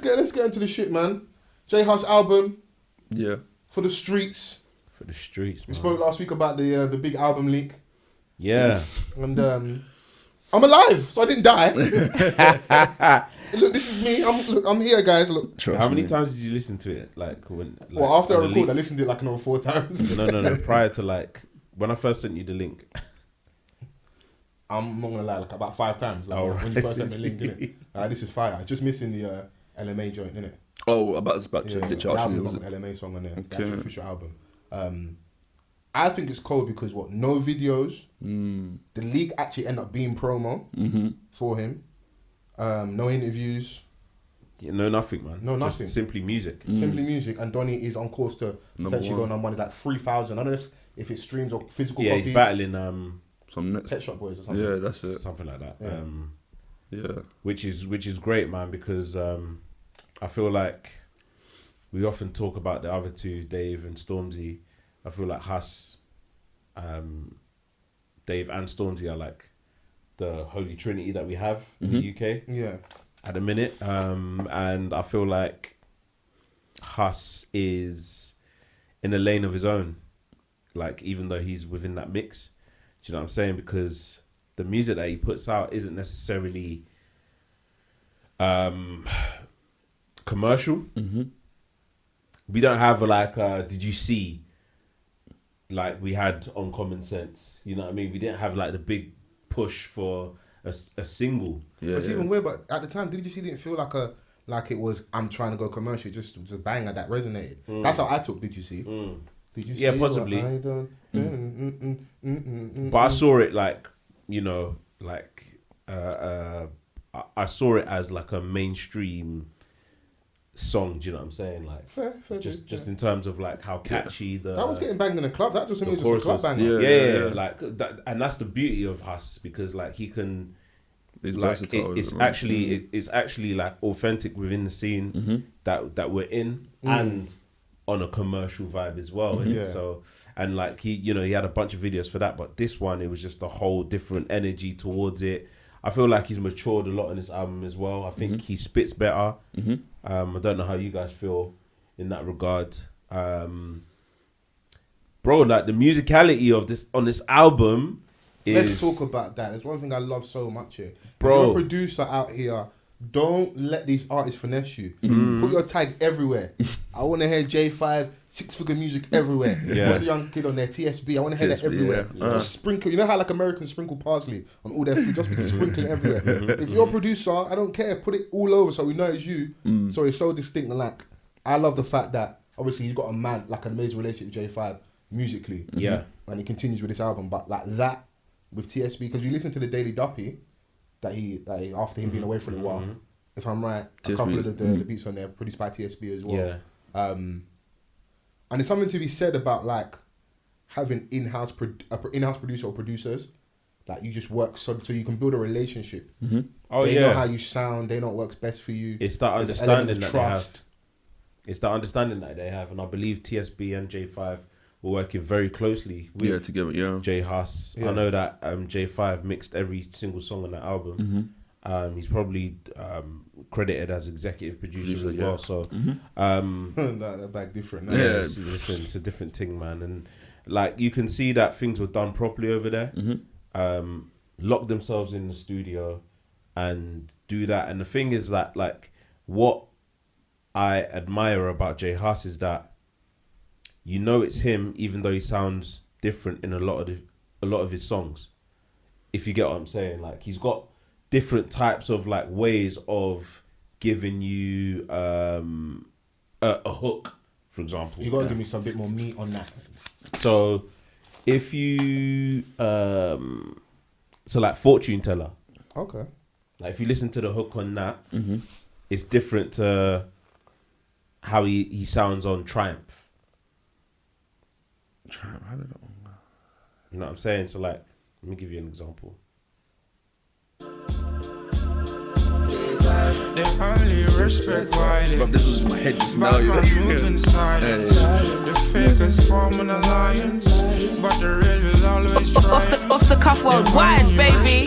let's get into the shit, man. J Hus album. Yeah. For the streets. For the streets, man. We spoke last week about the big album leak. Yeah. And I'm alive, so I didn't die. Look, this is me. I'm here, guys. Look. How many times did you listen to it? Well, after I recorded, I listened to it like another 4 times. No. Prior to when I first sent you the link. I'm not gonna lie, like about 5 times. Like, when you first sent me the link, innit? This is fire. It's just missing the LMA joint, innit? Oh, about to the album got an LMA song on there. Okay. The actual official album. I think it's cold because no videos. The leak actually ended up being promo for him. No interviews. Yeah, no nothing, man. No nothing. Just simply music. Simply music. And Donny is on course to actually go on one. It's like 3,000. I don't know if it's streams or physical copies. He's battling some Pet Shop Boys or something. Yeah, that's it. Something like that. Yeah. Which is great, man, because I feel like we often talk about the other two, Dave and Stormzy. I feel like Hus, Dave and Stormzy are like the holy trinity that we have in the UK. Yeah. At the minute. And I feel like Hus is in a lane of his own. Like, even though he's within that mix. Do you know what I'm saying? Because the music that he puts out isn't necessarily commercial. We don't have did you see like we had on Common Sense? You know what I mean? We didn't have like the big push for a single. Yeah, it's even weird, but at the time, did you see? Didn't feel like it was. I'm trying to go commercial. Just was a banger that resonated. That's how I took. Did you see? Did you see? Yeah, possibly. But I saw it I saw it as like a mainstream song. Do you know what I'm saying? Like, fair just in terms of like how catchy that was getting banged in the club. That just a club banger. Yeah. Like that, and that's the beauty of Hus, because like he can. It's actually like authentic within the scene that we're in, and on a commercial vibe as well. So, and like he had a bunch of videos for that, but this one, it was just a whole different energy towards it. I feel like he's matured a lot in this album as well. I think he spits better. I don't know how you guys feel in that regard. Bro, like the musicality of this on this album is... Let's talk about that. There's one thing I love so much here. Bro. If you're a producer out here, don't let these artists finesse you. Put your tag everywhere. I want to hear J5, 6-figure music everywhere. What's the young kid on there? TSB. I want to hear that everywhere. Just sprinkle. You know how like Americans sprinkle parsley on all their food? Just be sprinkling everywhere. If you're a producer, I don't care. Put it all over so we know it's you. So it's so distinct. And like, I love the fact that obviously he's got an amazing relationship with J5 musically. Yeah. And he continues with this album. But like that with TSB, because you listen to the Daily Duppy, that he after him being away for a while, if I'm right, a couple of the beats on there produced by TSB as well. Yeah. And there's something to be said about like having in-house producer or producers. Like you just work so you can build a relationship. They know how you sound. They know what works best for you. It's that understanding that they have. It's that understanding that they have, and I believe TSB and J5 were working very closely with together. J Hus. I know that J5 mixed every single song on that album. He's probably credited as executive producer as well. So that bag different. It's a different thing, man. And like you can see that things were done properly over there. Lock themselves in the studio and do that. And the thing is that like what I admire about J Hus is that it's him, even though he sounds different in a lot of his songs. If you get what I'm saying, like he's got different types of like ways of giving you a hook, for example. You gotta give me some bit more meat on that. So if you like Fortune Teller. Okay. Like if you listen to the hook on that, it's different to how he sounds on Triumph. How did that one go? You know what I'm saying? So like, let me give you an example. They only respect violence. Bro, this was in my head just now. Moving silence. The fakers form an alliance, but the real will always try. Off the cuff worldwide, baby.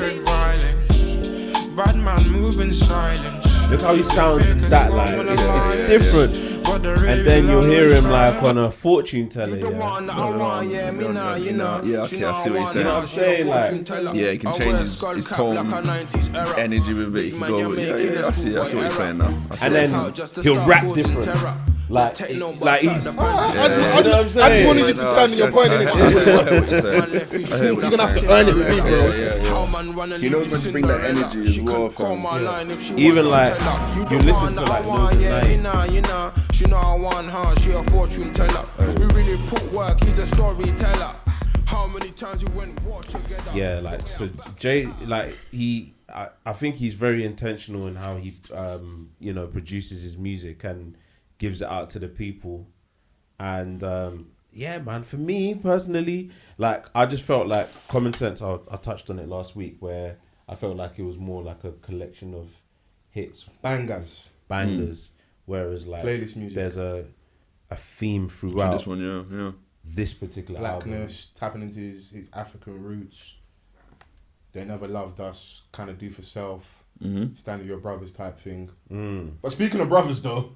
Bad man moving silence. Look how he sounds that like it's different. And then you'll hear him like on a fortune teller. Yeah, okay, I see what you're saying. I'm saying like, yeah, he can change his tone, energy with it. He can go. Yeah, I see what you're saying now. And then he'll rap different. Like he's. I just wanted you to stand in your point. You're gonna have to earn it with me, bro. He knows when to bring that energy as well. Even like you listen to like Lil she know I want her, she a fortune teller. We really put work, he's a storyteller. How many times we went watch together? Yeah, like so Jay, like I think he's very intentional in how he produces his music and gives it out to the people. And yeah, man, for me personally, like I just felt like Common Sense, I touched on it last week, where I felt like it was more like a collection of hits, Bangers. Whereas like Playlist music. there's a theme throughout This one, yeah. this particular album. Blackness, tapping into his African roots. They never loved us, kind of do for self, stand with your brothers type thing. But speaking of brothers though,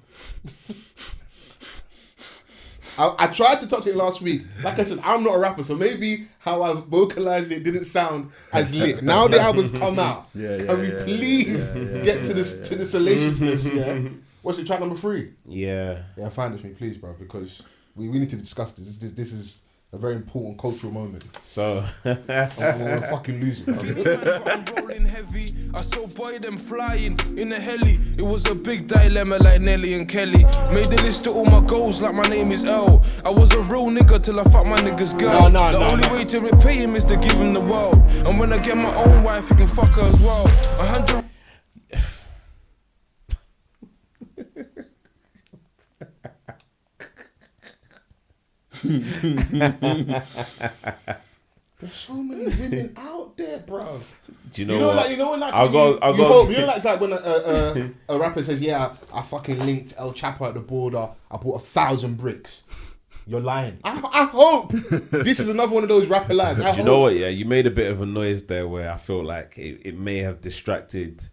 I tried to touch it last week. Like I said, I'm not a rapper, so maybe how I vocalized it didn't sound as lit. Now the album's come out. Can we please get to the salaciousness? Yeah. What's your track number 3? Yeah, find it for me, please, bro, because we need to discuss this. This is a very important cultural moment. so I'm gonna fucking lose it, bro. I'm rolling heavy. I saw boy them flying in a heli. It was a big dilemma like Nelly and Kelly. Made the list of all my goals like my name is L. I was a real nigga till I fucked my nigga's girl. The only way to repay him is to give him the world. And when I get my own wife, he can fuck her as well. 100. There's so many women out there, bro. do you know what? You know, like I'll go. it's like when a rapper says, "Yeah, I fucking linked El Chapo at the border. I bought 1,000 bricks." You're lying. I hope this is another one of those rapper lies. Do you know what? Yeah, you made a bit of a noise there where I feel like it may have distracted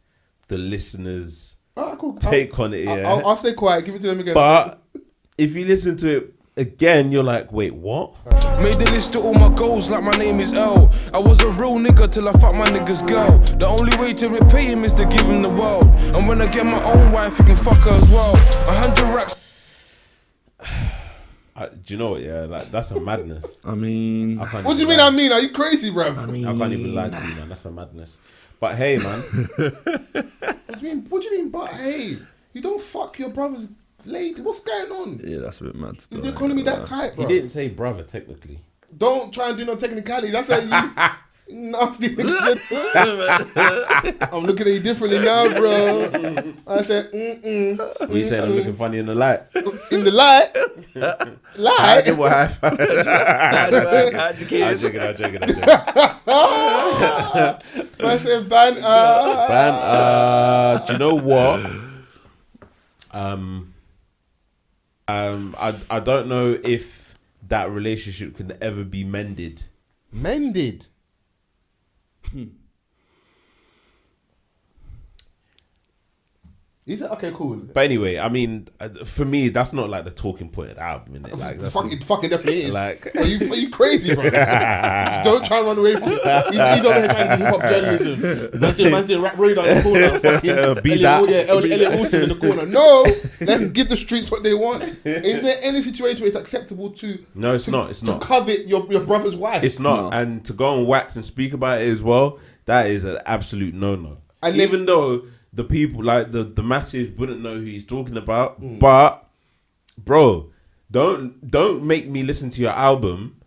the listeners' take on it. Yeah, I'll stay quiet. Give it to them again. But if you listen to it again, you're like, wait, what? Made the list of all my goals like my name is L. I was a real nigga till I fucked my nigga's girl. The only way to repay him is to give him the world. And when I get my own wife, he can fuck her as well. 100 racks. Do you know what? Yeah, like that's a madness. I mean, What do you mean? Are you crazy, bro? I can't even lie to you, man. That's a madness. But hey, man. What do you mean? But hey, you don't fuck your brother's lady. What's going on? yeah, that's a bit mad. Is the economy that tight, He bro? didn't say brother technically. Don't try and do no technicality. That's how you nasty nigga. I'm looking at you differently now, bro. I said, What you saying? I'm looking funny in the light. in the light. Light. What happened? How'd you keep I'm joking. I said, ban. Do you know what? I don't know if that relationship can ever be mended. Mended. Is it okay? Cool. But anyway, I mean, for me, that's not like the talking point of the album, innit? Like, that's It fucking definitely is. like, Are you crazy, bro? Don't try and run away from it. He's over here trying to do hip hop journalism. Man's doing rap radar in the corner. Fucking Be that. Elliot Wilson in the corner. No, let's give the streets what they want. Is there any situation where it's acceptable to? No, it's not. It's to not. covet your brother's wife. It's not. No. And to go on wax and speak about it as well, that is an absolute no-no. And even though the people, like the masses, wouldn't know who he's talking about, but bro, don't make me listen to your album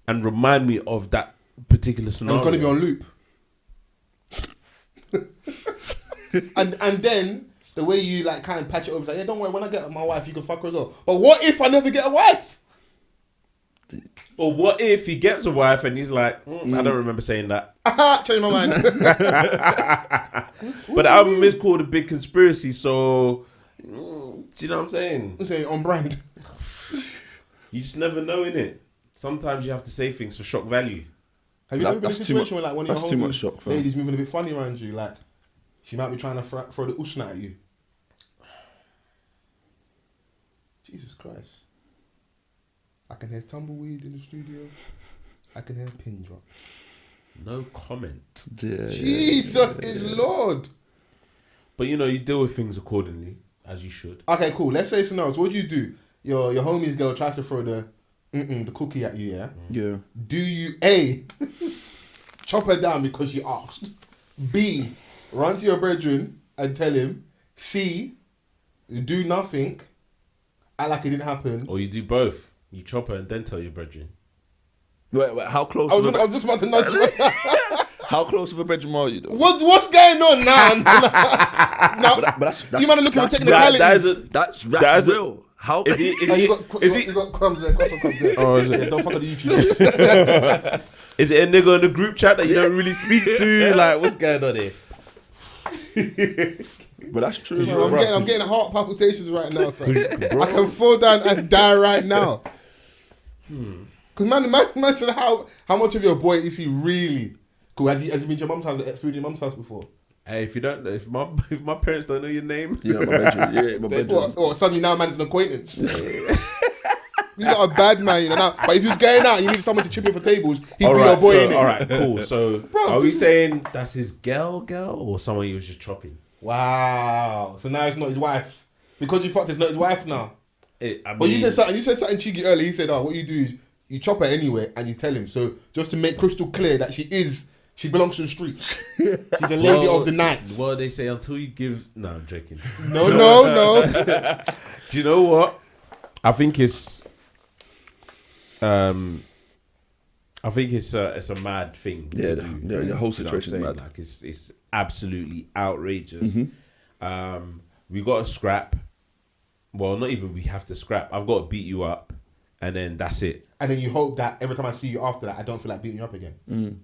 and remind me of that particular scenario. And it's going to be on loop. and then the way you like kind of patch it over, like, yeah, don't worry, when I get my wife, you can fuck her as well. But what if I never get a wife? Or what if he gets a wife and he's like, I don't remember saying that. Change my mind. But the album is called A Big Conspiracy, so do you know what I'm saying? I'm saying on brand. You just never know, innit? Sometimes you have to say things for shock value. Have you ever been in a That's too situation much- where like one of your that's too much shock, fam. ladies moving a bit funny around you, like she might be trying to throw the usna at you, Jesus Christ. I can hear tumbleweed in the studio. I can hear a pin drop. No comment. Yeah, Jesus is Lord. But you know, you deal with things accordingly, as you should. Okay, cool. Let's say something else. What do you do? Your homie's girl tries to throw the cookie at you, yeah? Yeah. Do you A, chop her down because she asked? B, run to your brethren and tell him? C, do nothing, act like it didn't happen? Or you do both. You chop her and then tell your brethren. Wait, how close? I was just about to nudge you. How close of a bedroom are you, though? What's going on now? No, But that's you man are looking for that's- technicalities. That's real. How Is he? Oh, you got crumbs there. Got some crumbs there. Oh, is it? Yeah, don't fuck with the YouTube. Is it a nigga in the group chat that you don't really speak to? Like, what's going on here? But that's true. Bro, bro. I'm getting heart palpitations right now, fam. I can fall down and die right now. Because man said how much of your boy is he really? Cool. Has he been to your mum's house? Ate food in your mum's house before? Hey, if my parents don't know your name, Yeah, my bedroom. Yeah, my bedroom. Or suddenly now man's an acquaintance. You're not a bad man, you know. Now, but if he was going out, and you need someone to chip in for tables. He'd be your boy, innit? all right, cool. So, Bro, are we this is- saying that's his girl, or someone he was just chopping? Wow. So now it's not his wife because you fucked. It's not his wife now. I But mean, you said something cheeky earlier. He said, "Oh, what you do is you chop her anyway, and you tell him." So just to make crystal clear that she belongs to the streets. She's a lady of the night. Well, they say until you give. No, I'm joking. No. Do you know what? I think it's. It's a mad thing. Yeah, to do. the whole You know what I'm situation is saying? mad. Like it's absolutely outrageous. Mm-hmm. We got to scrap. Well, not even we have to scrap. I've got to beat you up, and then that's it. And then you hope that every time I see you after that, I don't feel like beating you up again.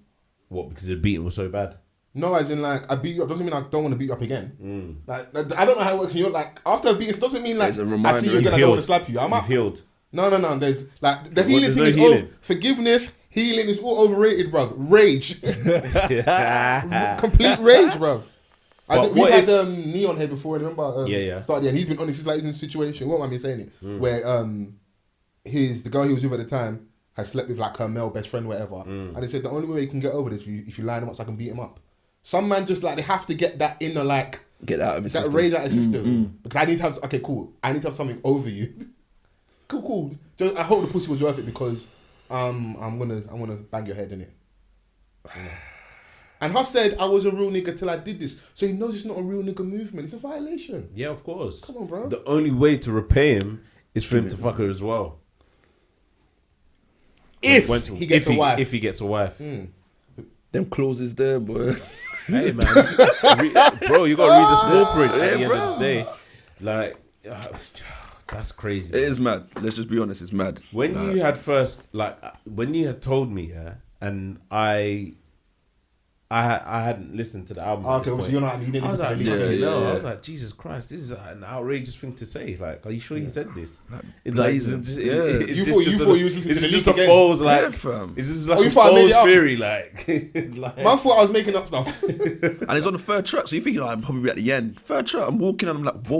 What? Because the beating was so bad. No, as in like I beat you up doesn't mean I don't want to beat you up again. Like I don't know how it works in your like after a beating it doesn't mean like There's a I reminder. see you again I don't want to slap you. I'm You've up. healed. No. There's like the healing there's thing no is healing. forgiveness. Healing is all overrated, bruv. Rage, complete rage, bruv. But We've what had Neon here before. Remember? Yeah. Started, and he's been honest. He's like he's in a situation. What am I saying it? Where the girl he was with at the time had slept with like her male best friend, whatever. And they said the only way you can get over this if you line him up so I can beat him up. Some man just like they have to get that inner like Get out of his that system. rage out of his system because I need to have I need to have something over you. cool. Just, I hope the pussy was worth it because I'm gonna bang your head in it. And Hus said I was a real nigga till I did this, so he knows it's not a real nigga movement. It's a violation. Yeah, of course. Come on, bro. The only way to repay him is for him to fuck her as well. If he gets a wife. If he gets a wife. Them clauses there, boy. Hey, man. Bro, you got to read the small print at the end of the day. Like, that's crazy. It is mad. Let's just be honest. It's mad. When you had first, like, when you had told me, and I hadn't listened to the album. Okay, so you're not. You didn't I was listen like, to the lyrical. no. yeah. I was like, Jesus Christ, this is an outrageous thing to say. Like, are you sure he said this? blazing. You thought you was listening to the It's leak just a again. Fols, like, Yeah, fam. it's just like Oh, you a thought I made Fols it up? theory, like. Man thought I was making up stuff. And it's on the third track, so you think I'm probably at the end. Third track, I'm walking and I'm like, whoa,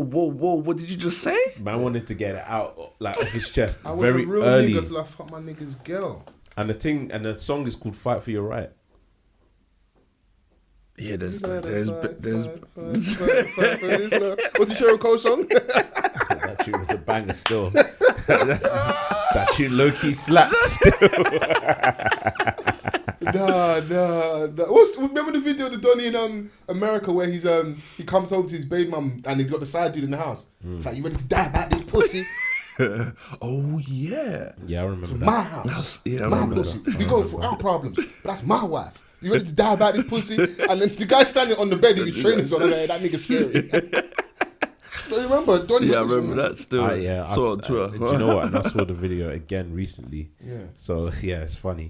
what did you just say? Man wanted to get it out, like, off his chest I was very a real early. nigga till I fucked my nigga's girl. And the song is called "Fight for Your Right." Yeah, there's Fight, there's fight for this love. What's the Cheryl Cole song? That tune was a banger still. That tune low key slapped still. Nah. Remember the video of the Donny in America where he comes home to his baby mum and he's got the side dude in the house. It's like, you ready to die about this pussy? oh yeah. Yeah, I remember that. My house. Yeah, I my remember pussy. that. We going through our problems. But that's my wife. You ready to die about this pussy? And then the guy standing on the bed, he was training on that nigga scary. Do you remember? Donny Yeah, I got this remember one. that still. Yeah, Saw it on Twitter. do you know what? And I saw the video again recently. Yeah. So yeah, it's funny.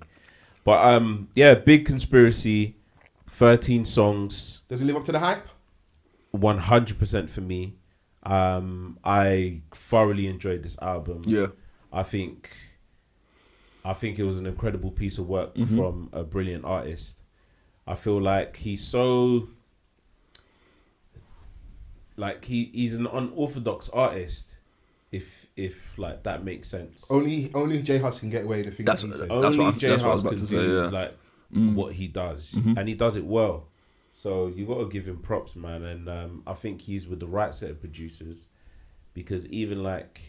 But yeah, big conspiracy. 13 songs. Does it live up to the hype? 100% for me. I thoroughly enjoyed this album. Yeah. I think it was an incredible piece of work from a brilliant artist. I feel like he's so he's an unorthodox artist, if like that makes sense. Only J Hus can get away with the things That's he says. what Only I was about to say. Yeah. Like what he does, and he does it well. So you got to give him props, man. And I think he's with the right set of producers, because even like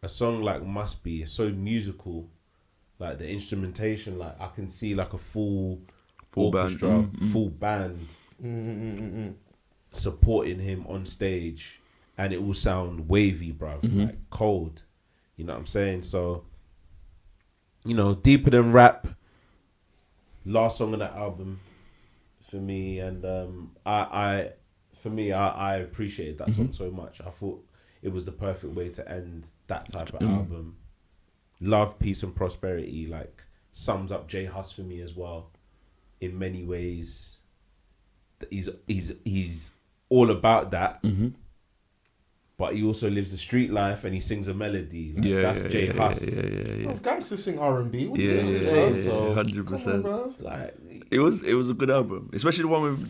a song like Must Be is so musical, like the instrumentation, like I can see like a full orchestra, full band supporting him on stage, and it will sound wavy, bruv, like cold. You know what I'm saying? So, you know, deeper than rap. Last song on that album for me, and I appreciated that song so much. I thought it was the perfect way to end that type of album. Love, Peace and Prosperity like sums up J Hus for me as well in many ways. He's all about that, but he also lives the street life and he sings a melody. Like, that's J Hus. Well, gangsters sing R&B. 100%. Like it was a good album, especially the one with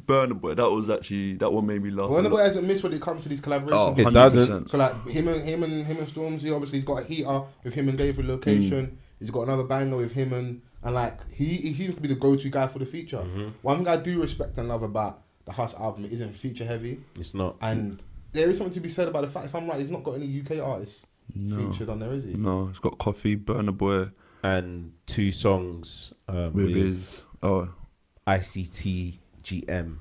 Burna Boy. That one made me laugh. Burna Boy hasn't missed when it comes to these collaborations. Oh, it doesn't. So like him and Stormzy, obviously he's got a heater with him and David Location. He's got another banger with him and like he seems to be the go-to guy for the feature. One thing I do respect and love about the Hus album, it isn't feature heavy. It's not. And there is something to be said about the fact, if I'm right, he's not got any UK artists featured on there, is he? No, it's got Coffee, Burna Boy, and 2 songs with his ICT GM,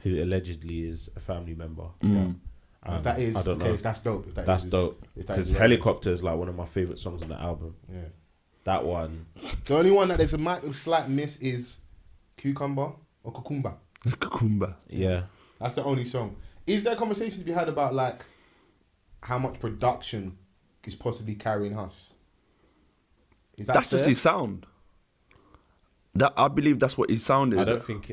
who allegedly is a family member. If that is the case, that's dope. If that's dope. Because Helicopter is like one of my favourite songs on the album. Yeah. That one. The only one that there's a slight miss is Cucumber or Cucumba. Cucumba. Yeah. That's the only song. Is there conversations to be had about like how much production is possibly carrying Hus? That's just his sound. That I believe that's what his sound is. I don't think.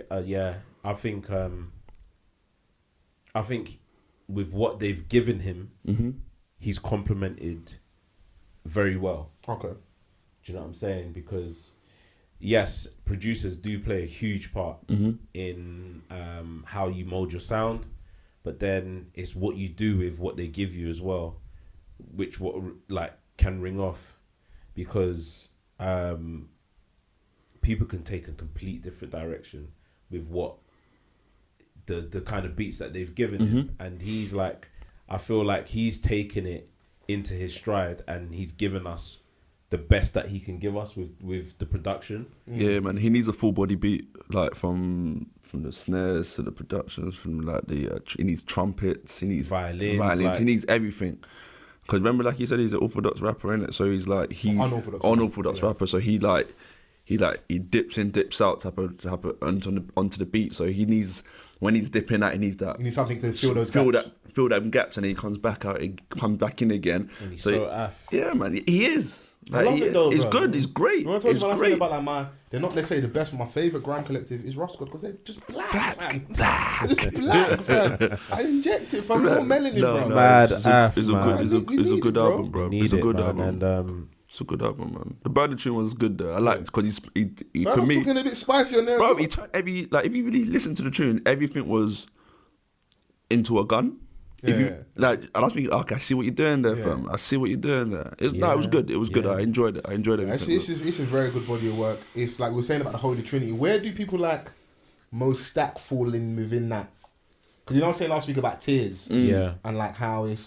I think with what they've given him, he's complemented very well. Okay. Do you know what I'm saying? Because yes, producers do play a huge part in how you mold your sound, but then it's what you do with what they give you as well, which can ring off, because people can take a complete different direction with what the kind of beats that they've given him, and he's like, I feel like he's taken it into his stride and he's given us the best that he can give us with the production. Yeah, man, he needs a full body beat, like from the snares to the productions, from like the he needs trumpets, he needs violins, like, he needs everything. Because remember, like you said, he's an Orthodox rapper, innit? So he's like unorthodox rapper. So he dips in, dips out type of onto the beat. So he needs, when he's dipping out, he needs something to fill those gaps. Fill them gaps, and then he comes back out, he comes back in again. And he's so aff. Yeah, man, he is. I love it though, it's bro. good, it's great. When I told you when I say about like they're not necessarily the best, but my favourite grime collective is Roscoe, because they're just black, fam. Black, fam. I inject it, fam. More melanin, bro. Mad aff, it's a good album, bro. It's a good album. And it's a good album, man. The Burner tune was good though. I liked it because he for me, talking a bit spicy on there. Bro, he turned if you really listen to the tune, everything was into a gun. If you and I was thinking, okay, I see what you're doing there, fam. I see what you're doing there. It was good. It was good. I enjoyed it. Everything. Actually, it's a very good body of work. It's like we were saying about the Holy Trinity. Where do people like most Stack fall in within that? Because you know I was saying last week about Tears, and like how it's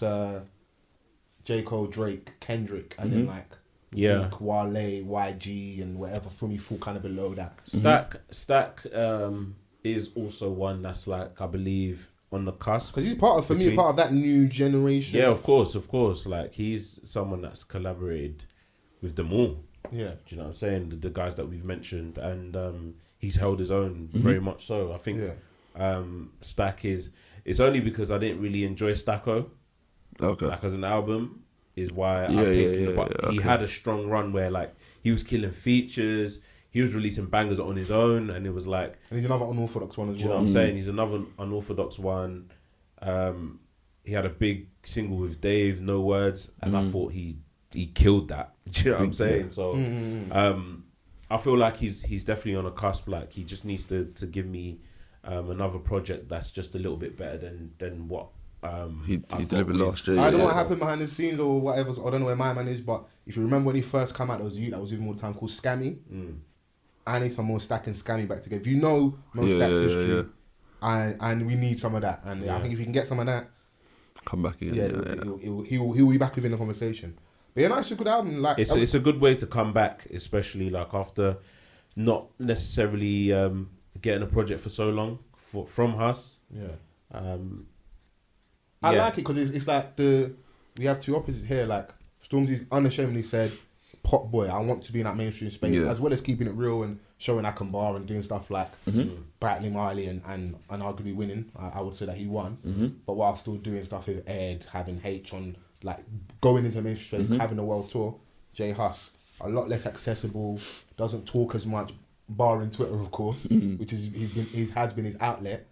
J. Cole, Drake, Kendrick, and then like Luke, Wale, YG, and whatever Fumi fall kind of below that. Stack is also one that's like, I believe, on the cusp, because he's part of that new generation. Yeah, of course. Like he's someone that's collaborated with them all. Yeah, do you know what I'm saying? The guys that we've mentioned, and he's held his own very much so. I think Stack is. It's only because I didn't really enjoy Stacko. Okay. Like as an album is why I placed him. But he had a strong run where like he was killing features. He was releasing bangers on his own, and it was like... And he's another unorthodox one as well. Do you know what I'm saying? He's another unorthodox one. He had a big single with Dave, No Words, and I thought he killed that. Do you know what I'm saying? So I feel like he's definitely on a cusp. Like he just needs to give me another project that's just a little bit better than what He delivered last year. I don't know what happened behind the scenes or whatever. I don't know where my man is, but if you remember when he first came out, there was a youth that was with him all the time called Scammy. I need some more Stack and Scammy back together. If you know most Stack's history, and we need some of that. And I think if you can get some of that, come back again. He'll be back within the conversation. But yeah, no, it's a good album. Like it's a good way to come back, especially like after not necessarily getting a project for so long from Hus. Yeah. I like it because it's like we have two opposites here. Like Stormzy's unashamedly said, "Pop boy, I want to be in that mainstream space," as well as keeping it real and showing I can bar and doing stuff like battling Marley and arguably winning. I would say that he won, but while still doing stuff with Ed, having H on, like going into mainstream space, having a world tour. J Hus, a lot less accessible, doesn't talk as much, barring Twitter of course, which has been his outlet.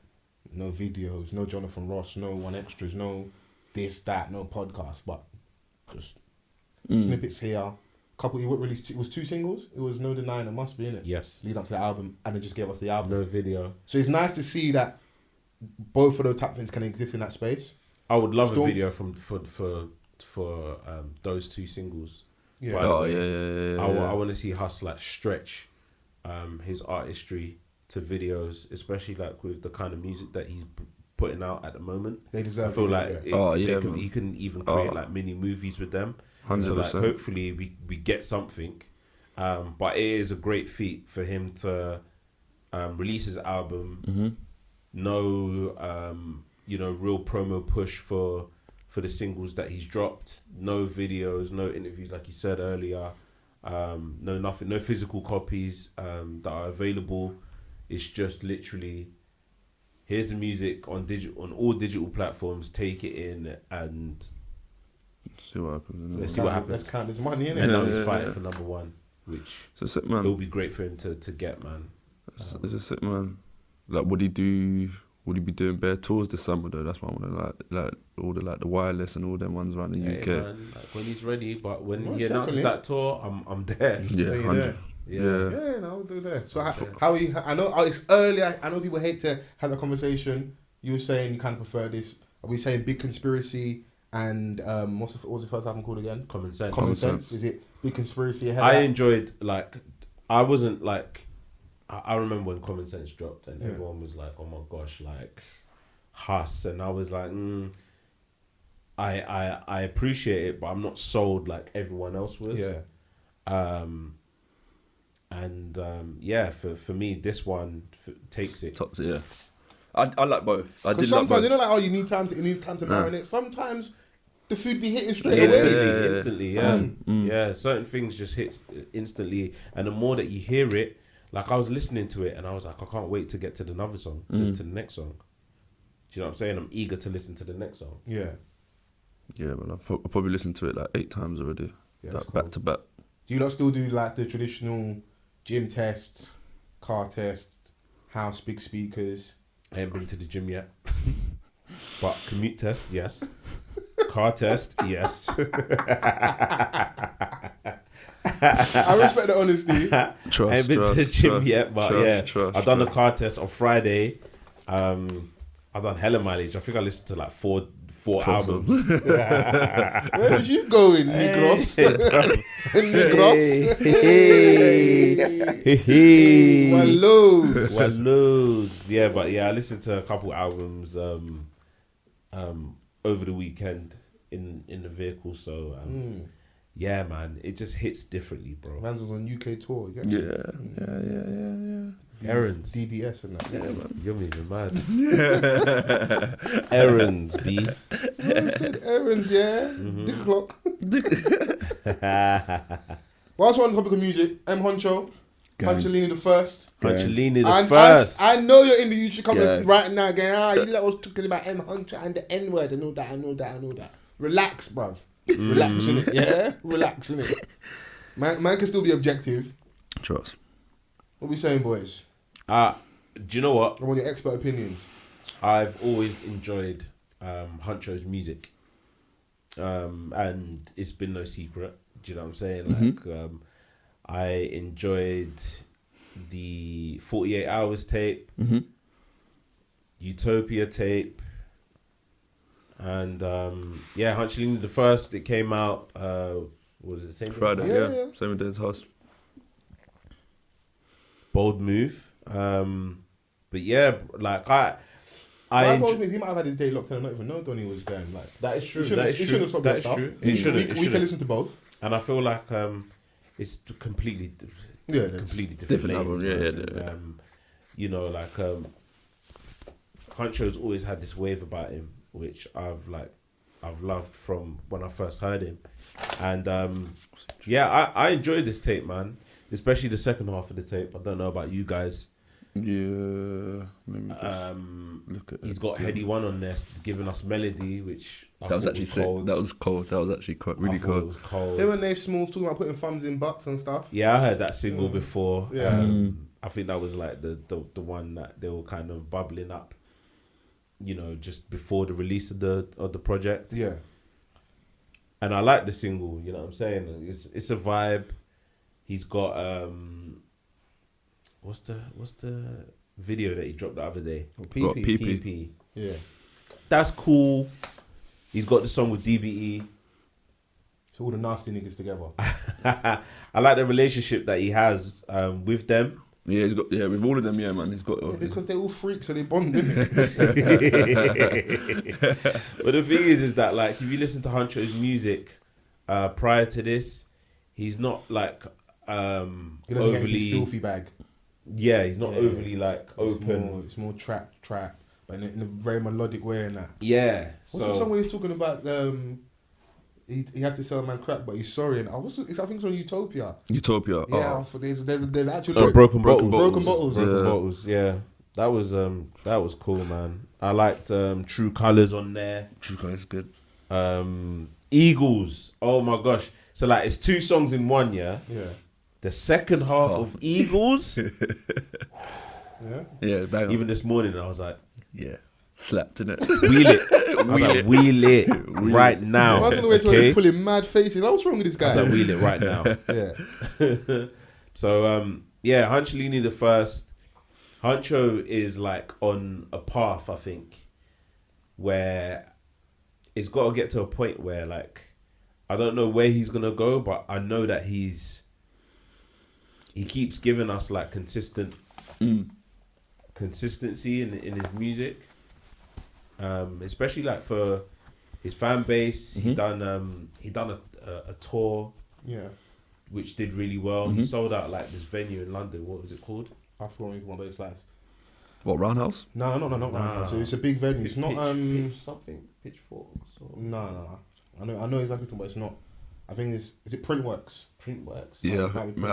No videos, no Jonathan Ross, no One Extras, no this, that, no podcast, but just snippets here. He released it was 2 singles. It was No Denying It Must Be, innit? Yes. Lead up to the album, and then just gave us the album. No video. So it's nice to see that both of those type of things can exist in that space. I would love a video for those 2 singles. Yeah. I want to see Hus like stretch his artistry to videos, especially like with the kind of music that he's putting out at the moment. They deserve. I feel like he can even create like mini movies with them. 100%. So like hopefully we get something. But it is a great feat for him to release his album. No real promo push for the singles that he's dropped. No videos, no interviews like you said earlier. No nothing, no physical copies that are available. It's just literally, here's the music on all digital platforms. Take it in and see what happens. Let's see what happens. Let's count this money, innit? And now he's fighting for number 1, which it's a sick man. It'll be great for him to get, man. It's a sick man. Like, would he be doing bare tours this summer though? That's what I want to like all the wireless and all them ones around the UK. Man, like when he's ready, but when he announces that tour, I'm there. Yeah, 100. Yeah, no, I'll do that. So how you? I know it's early. I know people hate to have a conversation. You were saying you kind of prefer this. Are we saying Big Conspiracy and what was the first album called again? Common Sense. Common Sense. Is it Big Conspiracy ahead? I enjoyed I wasn't like. I remember when Common Sense dropped and everyone was like, "Oh my gosh, like Hus," and I was like, I appreciate it, but I'm not sold like everyone else was. Yeah. For me, this one takes it. Tops it, yeah. I like both. Because sometimes you need time to marinate. Sometimes the food be hitting straight away. Instantly. Yeah. Certain things just hit instantly, and the more that you hear it, like I was listening to it, and I was like, I can't wait to get to the another song, to the next song. Do you know what I'm saying? I'm eager to listen to the next song. Yeah. Yeah, man. I've probably listened to it like 8 times already. Yeah, like back to back. Do you lot still do like the traditional gym tests, car tests, house big speakers? I haven't been to the gym yet. But commute test, yes. Car test, yes. I respect the honesty. I haven't been to the gym yet, but I've done a car test on Friday. I've done hella mileage. I think I listened to like four albums. Where was you going, Negros? Wallows. Yeah, but I listened to a couple albums over the weekend in the vehicle. So yeah, man, it just hits differently, bro. Mans was on UK tour. Yeah. Errands. DDS and that. Yeah, man. You're moving mad. Errands, B. I said errands, yeah. Dick clock. Last one, topic of music. Honcho. Honcholini the first. Honcholini the first. I know you're in the YouTube comments right now going, you lot was talking about Honcho and the N-word and all that. Relax, bruv. Relax, innit? Yeah? Relax, innit? Man can still be objective. Trust. What we saying, boys? Do you know what? I want your expert opinions. I've always enjoyed Honcho's music. And it's been no secret. Do you know what I'm saying? Like, I enjoyed the 48 Hours tape, Utopia tape, And yeah, Honcho the first. It came out. What was it? Same Friday. day? Yeah. Same day as Hus. Bold move. But yeah, like Bold move. He might have had his day locked in and not even know Donnie was going. Like that is true. He shouldn't have stopped that stuff. He shouldn't. We can listen to both. And I feel like it's completely different lanes, yeah. You know, like Honcho's always had this wave about him, which I've loved from when I first heard him. And yeah, I enjoyed this tape, man. Especially the second half of the tape. I don't know about you guys. Yeah. Let me just look at he's got Heady One on there, giving us melody, which that was actually sick. That was cold. That was actually really cold. It was cold. Him and Nave Small talking about putting thumbs in butts and stuff. Yeah, I heard that single before. Yeah. I think that was like the one that they were kind of bubbling up, you know, just before the release of the project. Yeah. And I like the single, you know what I'm saying? It's a vibe. He's got what's the video that he dropped the other day? PP. Yeah. That's cool. He's got the song with DBE. So all the nasty niggas together. I like the relationship that he has with them. Yeah, he's got with all of them, yeah, man. He's got because they're all freaks, so they bond, innit? But the thing is that like if you listen to Honcho's music prior to this, he's not like he doesn't get his filthy bag. Yeah, he's not overly like open. It's more trap, but in a very melodic way and that. Yeah. What's the song where he's talking about? He had to sell a man crack, but he's sorry. And I think it's on Utopia. Utopia. Yeah, there's actually broken bottles. Yeah, that was cool, man. I liked True Colors on there. True Colors good. Eagles. Oh my gosh. So like it's 2 songs in one. Yeah. Yeah. The second half of Eagles. Yeah. Bang on. Even this morning, I was like, yeah, slapped in it. Wheel it. Wheel it right now. I was on the way to pulling mad faces. What's wrong with this guy? I was like, wheel it right now. Yeah. So yeah, Honcho the first. Honcho is like on a path, I think, where it's got to get to a point where like I don't know where he's gonna go, but I know that he keeps giving us like consistency in his music, especially like for his fan base. He done a tour, which did really well. He sold out like this venue in London. What was it called? I thought it was one of those flats. What, Roundhouse? No, not Roundhouse. So it's a big venue. It's not Pitchforks. No. I know exactly what, but it's not. I think is it Printworks? Yeah,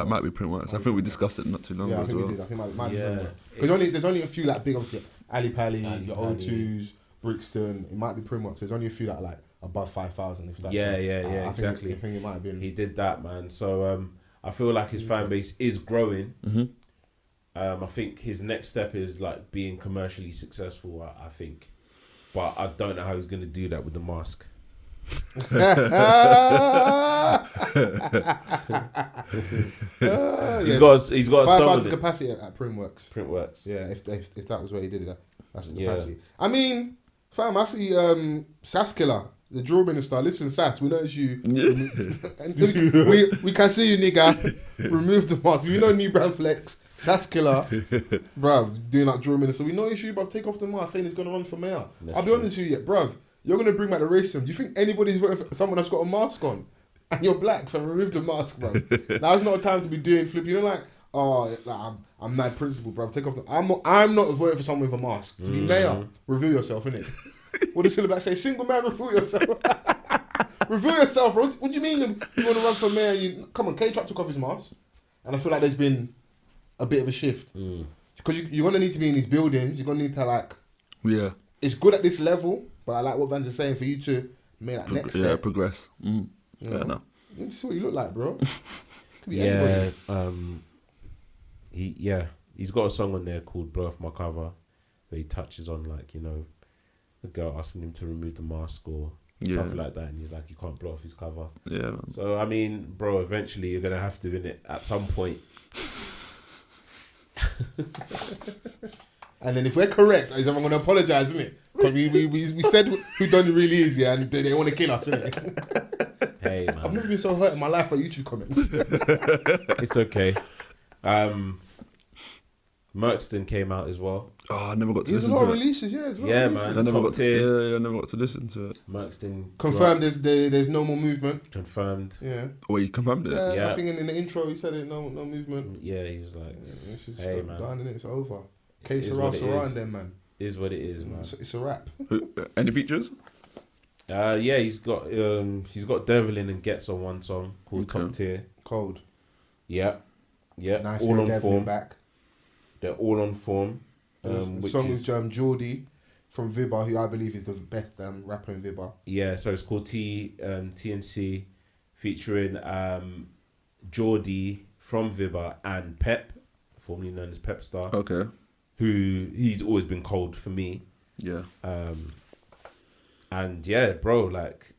might be Printworks. I think we discussed it not too long ago. Yeah, I think we did. I think it might be Printworks. Because there's only a few like big, obviously, Ali Pally, your O2s, Brixton. It might be Printworks. There's only a few that are like above 5,000. If that's exactly. I think it might have been. He did that, man. So I feel like his fan base is growing. I think his next step is like being commercially successful. I think, but I don't know how he's going to do that with the mask. He's got 5,000 capacity at Printworks. Yeah, if that was where he did it, that's the capacity. I mean, fam, I see Sass Killer, the drill minister. Listen, Sass, we know it's you. we can see you, nigga. Remove the mask. You know New Brand Flex, Sass Killer, bruv, doing that drill minister. We know it's you, bruv. Take off the mask, saying he's gonna run for mayor. I'll be honest with you, bruv. You're going to bring back the racism. Do you think anybody's voting for someone that's got a mask on? And you're black, fam, remove the mask, bro. Now's not a time to be doing flip. You know, like, I'm mad principle, bro. Take off the... I'm not voting for someone with a mask. To be mayor, reveal yourself, innit? What does Philip say? Single man, reveal yourself. Reveal yourself, bro. What do you mean you want to run for mayor? Come on, K-Trap took off his mask. And I feel like there's been a bit of a shift. Because you're going to need to be in these buildings. You're going to need to, like... Yeah. It's good at this level... But I like what Vans is saying for you to make that next step. Yeah, progress. Fair enough. You see what you look like, bro. He's got a song on there called "Blow Off My Cover," where he touches on like, you know, the girl asking him to remove the mask or something like that, and he's like, you can't blow off his cover. Yeah. Man. So I mean, bro, eventually you're gonna have to, innit, at some point. And then if we're correct, I'm going to apologise, isn't it? Because we said who done it really is, yeah, and they want to kill us, isn't it? Hey, man. I've never been so hurt in my life by YouTube comments. It's okay. Merkston came out as well. Oh, I never got to There's a listen lot to of it. releases, yeah. There's a lot Yeah, of man. releases. I never got to listen to it. Merkston Confirmed there's no more movement. confirmed. Yeah. Oh, you confirmed it? Yeah. I think in the intro he said it, no movement. Yeah, he was like, It's just Hey, man. done and it's over. K It is what it Sarah is. and them, man. is what it is, man. It's a wrap. Any features? Yeah, he's got Devlin and Gets on one song called Okay. Top Tier. Cold. Yeah. Nice. All on Devlin form. back. They're all on form. The Which song is, with Geordie from Vibba, who I believe is the best rapper in Vibba. yeah, so it's called TNC, featuring Geordie from Vibba and Pep, formerly known as Pep Star, Okay. who he's always been cold for me. Yeah. And yeah, bro, like,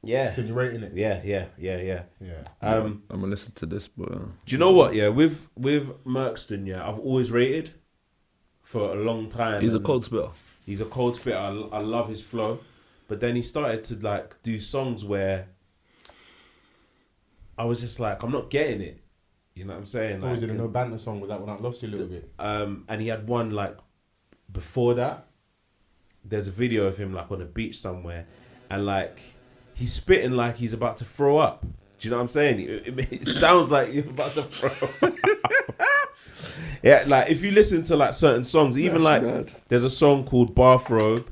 yeah, So you're rating it? yeah. Yeah. I'm gonna listen to this, but Do you know what? Yeah, with Merkston, yeah, I've always rated for a long time. he's a and cold spitter. He's a cold spitter. I love his flow, but then he started to like do songs where I was just like, I'm not getting it. You know what I'm saying? Or was it a and, No Banter song? Was that when I lost you a little bit? and he had one like before that. There's a video of him like on a beach somewhere, and like he's spitting like he's about to throw up. Do you know what I'm saying? It sounds like you're about to throw up. Yeah, like if you listen to like certain songs, even That's like bad. there's a song called Bathrobe,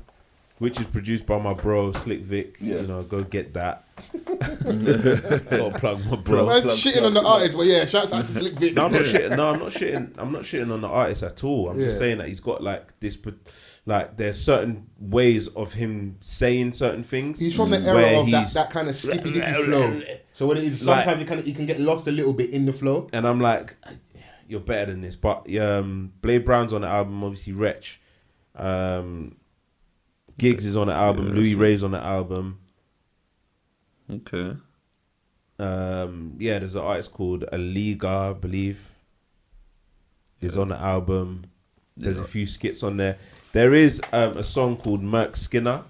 which is produced by my bro Slick Vic. Yeah. You know, go get that. Gotta plug my bro. Man's shitting on the artist, but yeah, shouts out to Slick Vic. No, I'm not shitting. No, I'm not shitting. I'm not shitting on the artist at all. I'm just Yeah. saying that he's got like this, like there's certain ways of him saying certain things. He's from the where era of he's- that kind of skippy dippy flow. So what it is, Like- sometimes he can get lost a little bit in the flow. And I'm like, you're better than this. But Blade Brown's on the album, obviously Wretch. Giggs is on the album. Yeah, Louis so- Ray's on the album. Okay. Yeah, there's an artist called Aliga, I believe. Is on the album. There's a few skits on there. There is a song called Merc Skinner,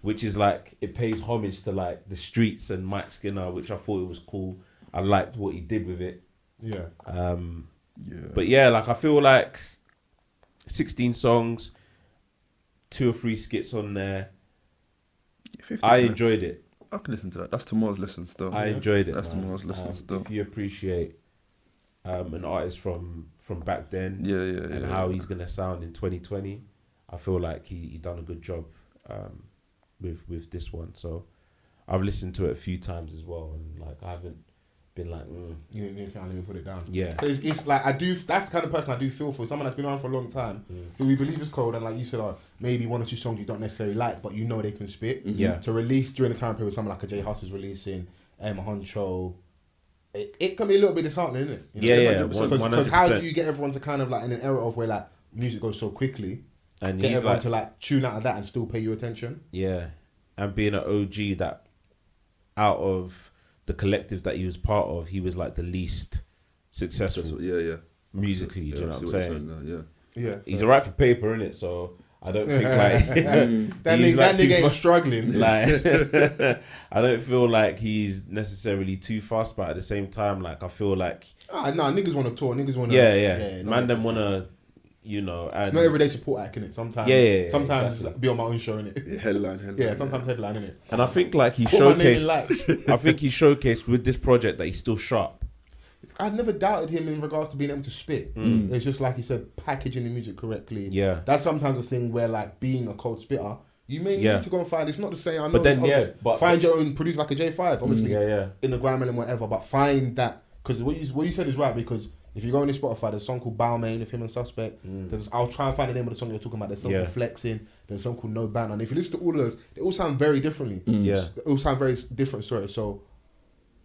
which is like, it pays homage to like the streets and Mike Skinner, which I thought it was cool. I liked what he did with it. Yeah. Yeah. But yeah, like I feel like 16 songs, 2 or 3 skits on there. 50 I minutes. enjoyed it. I can listen to that. That's tomorrow's listen still. I enjoyed it. That's man. tomorrow's listen still. If you appreciate an artist from back then, Yeah. and how he's gonna sound in 2020, I feel like he done a good job with this one. So I've listened to it a few times as well, and like I haven't been like, You didn't think I'll even put it down. yeah, Because it's like that's the kind of person I do feel for. Someone that's been around for a long time, who we believe is cold, and like you said, maybe 1 or 2 songs you don't necessarily like, but you know they can spit. Yeah. To release during the time period, someone like a J Hus is releasing, Honcho, it can be a little bit disheartening, isn't it? Yeah, Because how 100%. do you get everyone to kind of like in an era of where like music goes so quickly, and get he's everyone like, to like tune out of that and still pay you attention? yeah, and being an OG that out of the collective that he was part of, he was like the least successful Yeah. musically. Do you know what I'm saying? Yeah, He's alright for paper, innit? So I don't think like that he's like nigga too ain't fast. struggling. Like I don't feel like he's necessarily too fast, but at the same time, like I feel like Niggas want to tour. Niggas want to. yeah, man, them wanna, you know, and It's not everyday support act, innit? Sometimes, Yeah, sometimes exactly. be on my own show, innit? Headline. Yeah, sometimes headline, innit? and I think like he Put my name in showcased. lights. I think he showcased with this project that he's still sharp. I've never doubted him in regards to being able to spit. It's just like he said, packaging the music correctly. Yeah. That's sometimes a thing where like being a cold spitter, you may Yeah. need to go and find. It's not the same. I know. But then, it's obvious. yeah, but- find your own. Produce like a J5, obviously. Yeah. In the Grime and whatever, but find that because what you said is right because. If you go on this Spotify, there's a song called Balmain of him and Suspect. I'll try and find the name of the song you're talking about. There's a song called Flexing. There's a song called No Ban. And if you listen to all of those, they all sound very differently. Yeah. They all sound very different, sorry. So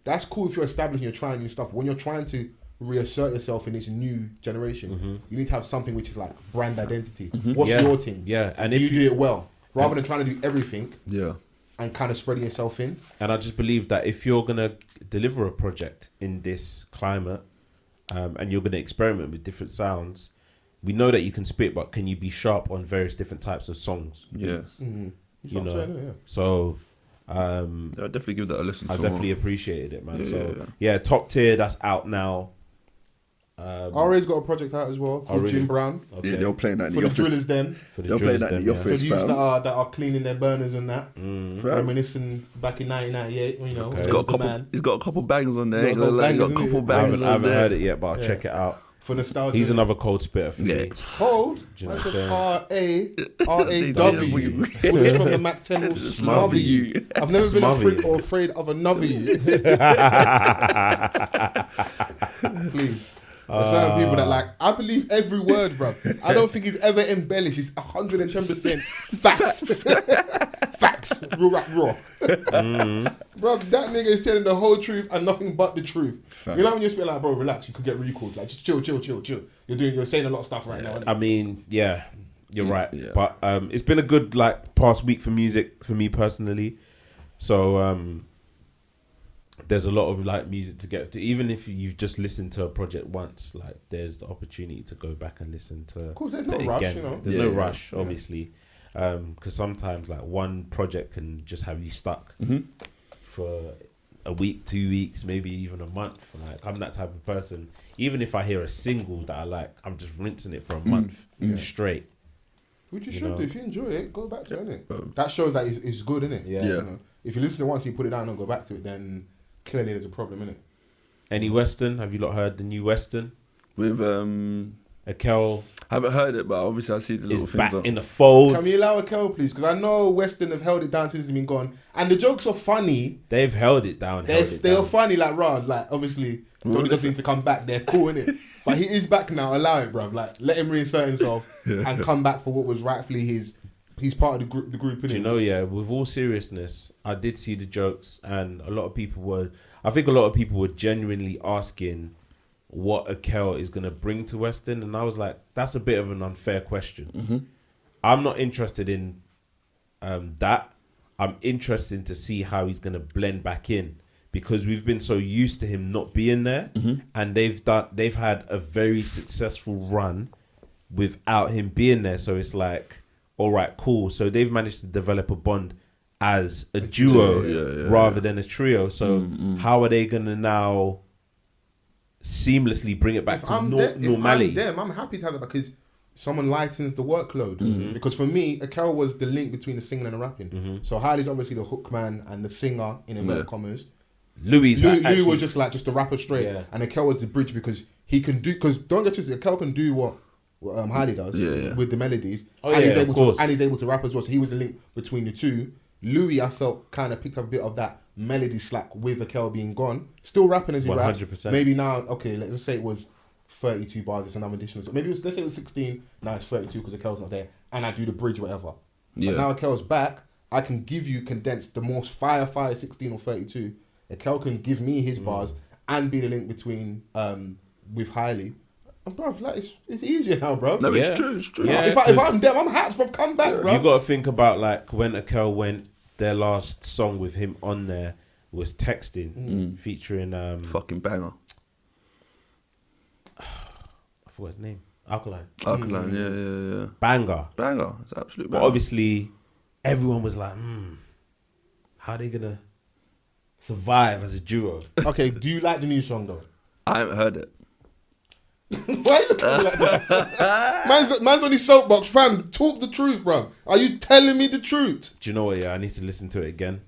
that's cool if you're establishing, you're trying new stuff. When you're trying to reassert yourself in this new generation, you need to have something which is like brand identity. What's Yeah. your thing? Yeah, and you if do it well. Rather than trying to do everything Yeah. and kind of spreading yourself in. And I just believe that if you're gonna deliver a project in this climate, and you're going to experiment with different sounds, we know that you can spit, but can you be sharp on various different types of songs? Yes. Mm-hmm. You know, yeah. so I'll definitely give that a listen. I definitely appreciated it, man. Yeah, Top Tier, that's out now. RA's got a project out as well called Jim Brown. Okay. Yeah, they're playing that in for the the drillers then. They're playing that in the office, for the youths that are cleaning their burners and that. Reminiscing back in 1998, you know. Okay. He's got a couple bangers on there. He's got I haven't heard it yet, but I'll check it out. For nostalgia. He's another cold spitter for me. Cold? Do you know what R-A-W. It's from the Mac 10 will smother you. I've never been a prick or afraid of another you. Please. There's certain people that I believe every word, bro. I don't think he's ever embellished. He's 110% facts. Facts. Raw. Bro, that nigga is telling the whole truth and nothing but the truth. Fact. You know when you spit bro, relax, you could get recalled. Just chill. You're saying a lot of stuff right now. I mean, yeah, you're right. Yeah. But it's been a good past week for music for me personally. So there's a lot of music to get to. Even if you've just listened to a project once, there's the opportunity to go back and listen to. Of course, there's no rush, you know. There's no rush, obviously, because sometimes one project can just have you stuck for a week, 2 weeks, maybe even a month. I'm that type of person. Even if I hear a single that I like, I'm just rinsing it for a month straight. Which you should do. If you enjoy it, go back to it, innit? That shows that it's good, innit? Yeah. You know? If you listen to it once, you put it down and go back to it, then clearly there's a problem, innit? Any Western? Have you not heard the new Western? With Akel. I haven't heard it, but obviously I see the little is things back in the fold. Can we allow Akel, please? Because I know Western have held it down since he's been gone, and the jokes are funny. They've held it down. They are funny, obviously. Tony doesn't need to come back. They're cool, innit? But he is back now. Allow it, bruv. Let him reinsert himself and come back for what was rightfully his. He's part of the group, innit? Do you know, with all seriousness, I did see the jokes, and a lot of people were genuinely asking what Akel is going to bring to Western, and I was like, that's a bit of an unfair question. I'm not interested in that. I'm interested to see how he's going to blend back in, because we've been so used to him not being there, and they've had a very successful run without him being there. So it's all right, cool. So they've managed to develop a bond as a duo rather than a trio. So how are they going to now seamlessly bring it back to normality? I'm happy to have it because someone licensed the workload. Because for me, Akel was the link between the singing and the rapping. So Harley's obviously the hook man and the singer in inverted commas. Louis was just the rapper straight, and Akel was the bridge because he can do. Because don't get twisted, Akel can do what Harley does with the melodies, and he's able to rap as well. So he was the link between the two. Louis, I felt, kind of picked up a bit of that melody slack with Akel being gone. Still rapping as he raps. 100%. Maybe now, okay, let's say it was 32 bars. It's another additional. So maybe let's say it was 16. Now it's 32 because Akel's not there, and I do the bridge, whatever. Yeah. But now Akel's back. I can give you condensed the most fire 16 or 32. Akel can give me his bars and be the link between with Hailey. And bruv, it's easier now, bruv. No, it's true. Yeah, if I'm them, I'm happy, bruv. Come back, bruv. You got to think about when Akel went. Their last song with him on there was Texting, featuring fucking banger. I forgot his name. Alkaline, yeah. Banger. It's absolute banger. But obviously, everyone was like, how are they gonna survive as a duo? Okay, do you like the new song though? I haven't heard it. Why are you looking at me like that? Man's on his soapbox, fam. Talk the truth, bro. Are you telling me the truth? Do you know what? Yeah, I need to listen to it again.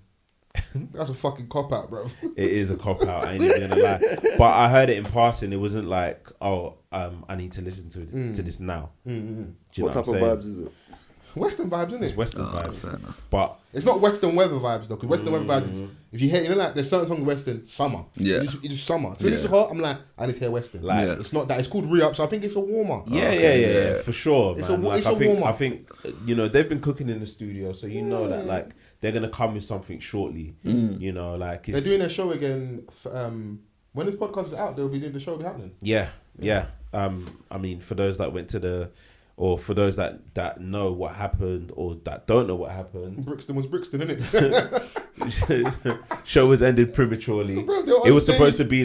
That's a fucking cop out, bro. It is a cop out. I ain't even gonna lie. But I heard it in passing. It wasn't like, I need to listen to this now. Do you know what type of vibes is it? Western vibes, isn't it? It's Western vibes. But it's not Western weather vibes though, because Western weather vibes is, if you hear, there's certain songs Western summer. Yeah. It's just summer. So when it's hot, I'm like, I need to hear Western. It's not that. It's called re-up, so I think it's a warmer. Yeah, for sure, it's man. It's a warmer. I think they've been cooking in the studio, so that they're gonna come with something shortly. They're doing their show again. When this podcast is out, they'll be doing the show. Will be happening. Yeah. I mean, for those that went to the. Or for those that know what happened or that don't know what happened. Brixton was Brixton, innit? Show was ended prematurely. Bro, it was supposed to be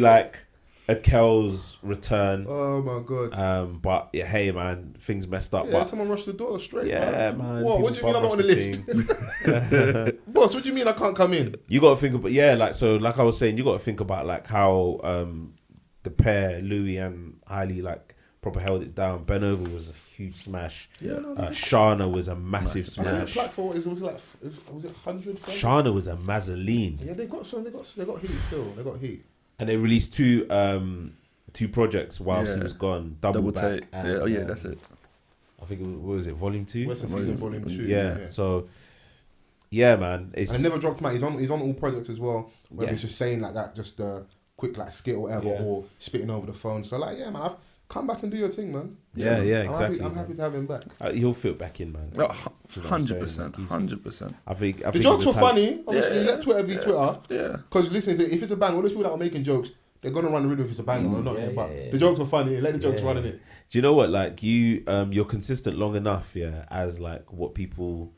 Akel's return. Oh my god. But yeah, hey man, things messed up. Yeah, but someone rushed the door straight. yeah, man. What do you mean I'm not on the list? Boss, what do you mean I can't come in? You got to think about like I was saying, you got to think about like how the pair Louis and Hailey like proper held it down. Ben Over was a huge smash. Yeah, Shana was a massive I smash. think platform was it 100? Shana was a mazzoline. Yeah, they got heat still. They got heat. And they released two projects whilst he was gone. Double Back. Take. And, that's it. I think what was it, Volume 2? Western Season Volume 2. Yeah. So yeah, man. And I never dropped him out. He's on all projects as well. Whether it's just saying like that, just a quick like skit or whatever, or spitting over the phone. So like, yeah, man, I've come back and do your thing, man. Yeah, exactly. I'm happy to have him back. He'll fit back in, man. 100%. 100%. I think the jokes were funny. Obviously, let Twitter be Twitter. Yeah. Because listening to if it's a bang, all those people that are making jokes, they're gonna run the rhythm if it's a bang or not. But the jokes were funny. Let the jokes run in it. Do you know what? Like you're consistent long enough, as like what people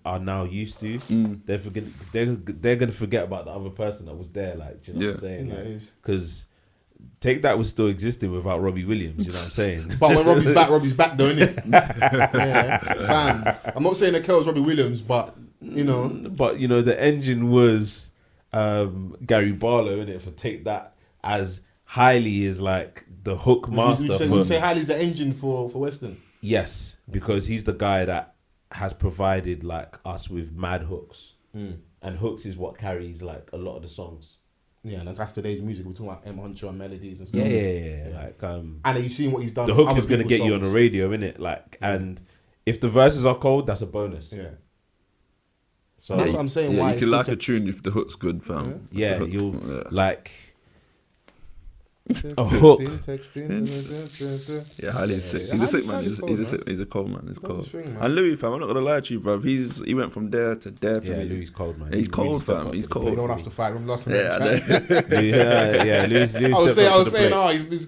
are now used to. They're gonna forget about the other person that was there. Like, do you know what I'm saying? Because Take That was still existing without Robbie Williams. You know what I'm saying? But when Robbie's back though, innit? Fam. I'm not saying that Kel's Robbie Williams, but you know. But you know, the engine was Gary Barlow in it for Take That, as Hailey is like the hook master. Would you say Hailey's the engine for Western? Yes, because he's the guy that has provided like us with mad hooks, and hooks is what carries like a lot of the songs. Yeah, and that's today's music. We're talking about Honcho and melodies and stuff. Yeah. Like, and are you seeing what he's done? The hook is gonna get you on the radio, innit? Like, and if the verses are cold, that's a bonus. Yeah. So that's what I'm saying. Yeah, why you can like a tune if the hook's good, fam. Yeah, you'll like a hook. Yeah, Hailey's sick. He's a sick man. He's a cold man. He's cold. Thing, man. And Louis, fam, I'm not gonna lie to you, bro. He went from there to there for me. Louis cold, man. He's cold, fam. He's cold. You don't have to fight him. Last time. Yeah. Louis I was saying, he's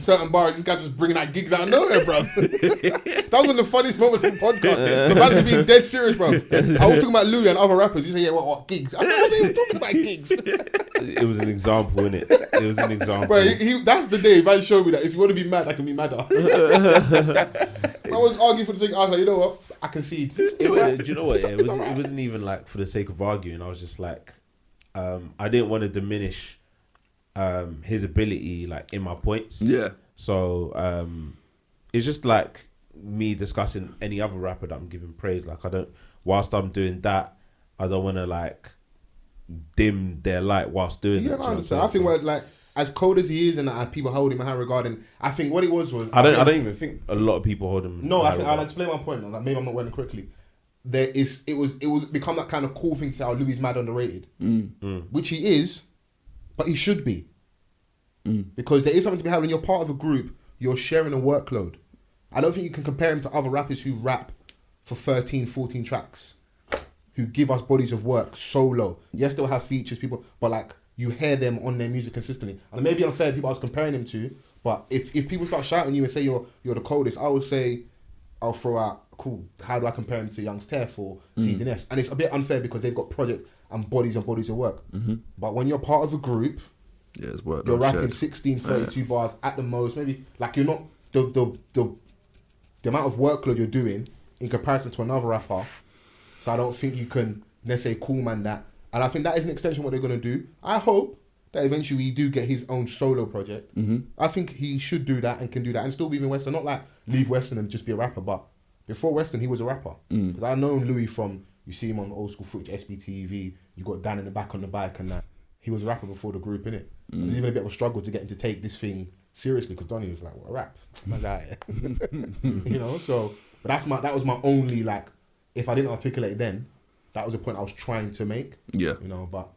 certain bars. This guy just bringing out gigs out of nowhere, bro. That was one of the funniest moments in the podcast. The fans are being dead serious, bro. I was talking about Louis and other rappers. You say, yeah, what gigs? I wasn't even talking about gigs. It was an example, innit? It was an example. Bro, that's the day Van showed me that if you want to be mad, I can be madder. I was arguing for the sake. I was like, you know what? I concede. Do you know what? It wasn't even like for the sake of arguing. I was just like, I didn't want to diminish his ability, like in my points. Yeah. So it's just like me discussing any other rapper that I'm giving praise. Like whilst I'm doing that, I don't want to like dim their light whilst doing it. Yeah, I understand. I think we're like, as cold as he is, and people hold him in high regard, and I think what it was I don't even think a lot of people hold him. No, I think I'll explain my point. Like, maybe I'm not wording it correctly. It was become that kind of cool thing to say, "Oh, Louis is mad underrated," which he is, but he should be, because there is something to be had when you're part of a group. You're sharing a workload. I don't think you can compare him to other rappers who rap for 13, 14 tracks, who give us bodies of work solo. Yes, they'll have features, people, but like, you hear them on their music consistently. And it may be unfair to people I was comparing him to, but if people start shouting you and say you're the coldest, I would say, I'll throw out, cool, how do I compare him to Young's Tef or CDNS? And it's a bit unfair because they've got projects and bodies of work. But when you're part of a group, it's work, you're rapping 16, 32 bars at the most, maybe, like you're not, the amount of workload you're doing in comparison to another rapper, so I don't think you can necessarily cool man that. And I think that is an extension of what they're going to do. I hope that eventually we do get his own solo project. I think he should do that and can do that and still be in Western. Not like leave Western and just be a rapper, but before Western, he was a rapper. Because I've known Louis from, you see him on old school footage, SBTV, you got Dan in the back on the bike and that. He was a rapper before the group, innit? And there's even a bit of a struggle to get him to take this thing seriously because Donnie was like, what, a rap? Man's out here. You know, so, but that was my only, like, if I didn't articulate it then, that was the point I was trying to make. Yeah. You know, but